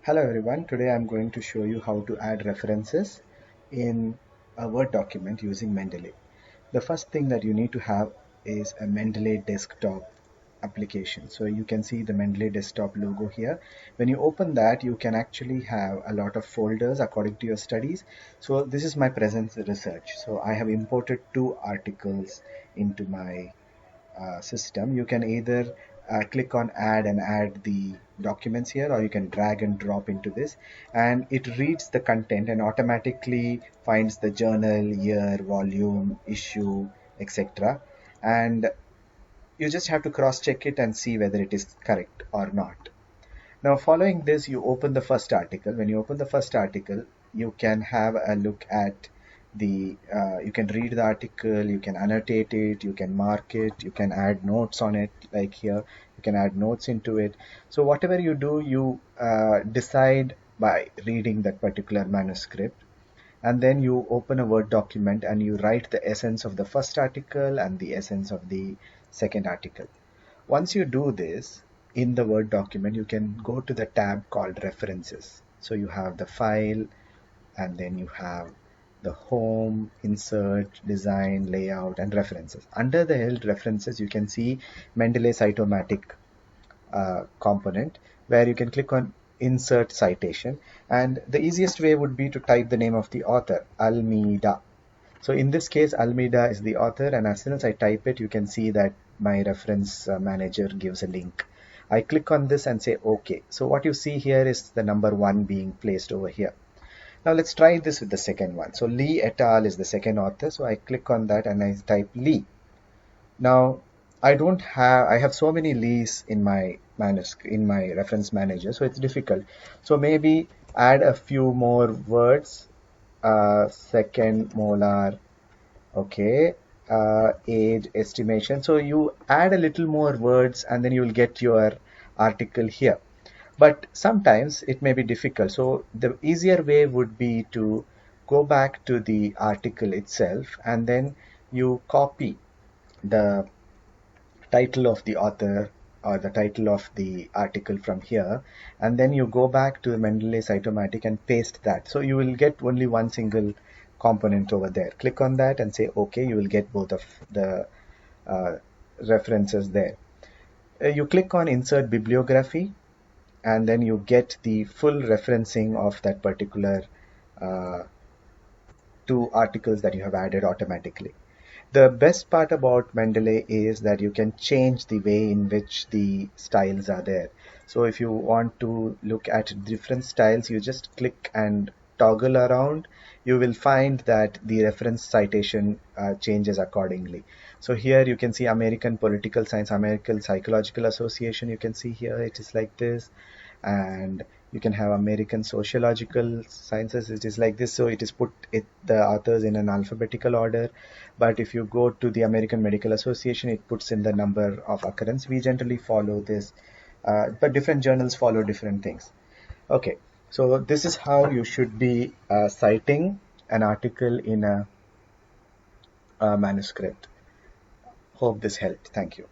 Hello everyone, today I'm going to show you how to add references in a Word document using Mendeley. The first thing that you need to have is a Mendeley desktop application. So you can see the Mendeley desktop logo here. When you open that, you can actually have a lot of folders according to your studies. So this is my present research. So I have imported two articles into my system. You can either click on add and add the documents here, or you can drag and drop into this, and it reads the content and automatically finds the journal, year, volume, issue, etc. And you just have to cross check it and see whether it is correct or not. Now, following this, you open the first article. When you open the first article, you can have a look at you can read the article, you can annotate it, you can mark it, you can add notes on it, like here, you can add notes into it. So whatever you do, you decide by reading that particular manuscript, and then you open a Word document and you write the essence of the first article and the essence of the second article. Once you do this in the Word document, you can go to the tab called References. So you have the file, and then you have the home, insert, design, layout, and references. Under the held references, you can see Mendeley cytomatic component, where you can click on insert citation, and the easiest way would be to type the name of the author, Almeida. So in this case, Almeida is the author, and as soon as I type it, you can see that my reference manager gives a link. I click on this and say OK. So what you see here is the number 1 being placed over here. Now let's try this with the second one. So Lee et al. Is the second author. So I click on that and I type Lee. Now I have so many Lees in my manuscript, in my reference manager, so it's difficult. So maybe add a few more words. Second molar, okay, age estimation. So you add a little more words and then you will get your article here. But sometimes it may be difficult. So the easier way would be to go back to the article itself, and then you copy the title of the author or the title of the article from here, and then you go back to the Mendeley cytomatic and paste that. So you will get only one single component over there. Click on that and say OK. You will get both of the references there. You click on insert bibliography, and then you get the full referencing of that particular uh, two articles that you have added automatically. The best part about Mendeley is that you can change the way in which the styles are there. So if you want to look at different styles, you just click and toggle around. You will find that the reference citation changes accordingly. So here you can see American Political Science, American Psychological Association. You can see here it is like this, and you can have American Sociological Sciences. It is like this. So it is put the authors in an alphabetical order. But if you go to the American Medical Association, it puts in the number of occurrence. We generally follow this, but different journals follow different things. Okay, so this is how you should be citing an article in a manuscript. Hope this helped. Thank you.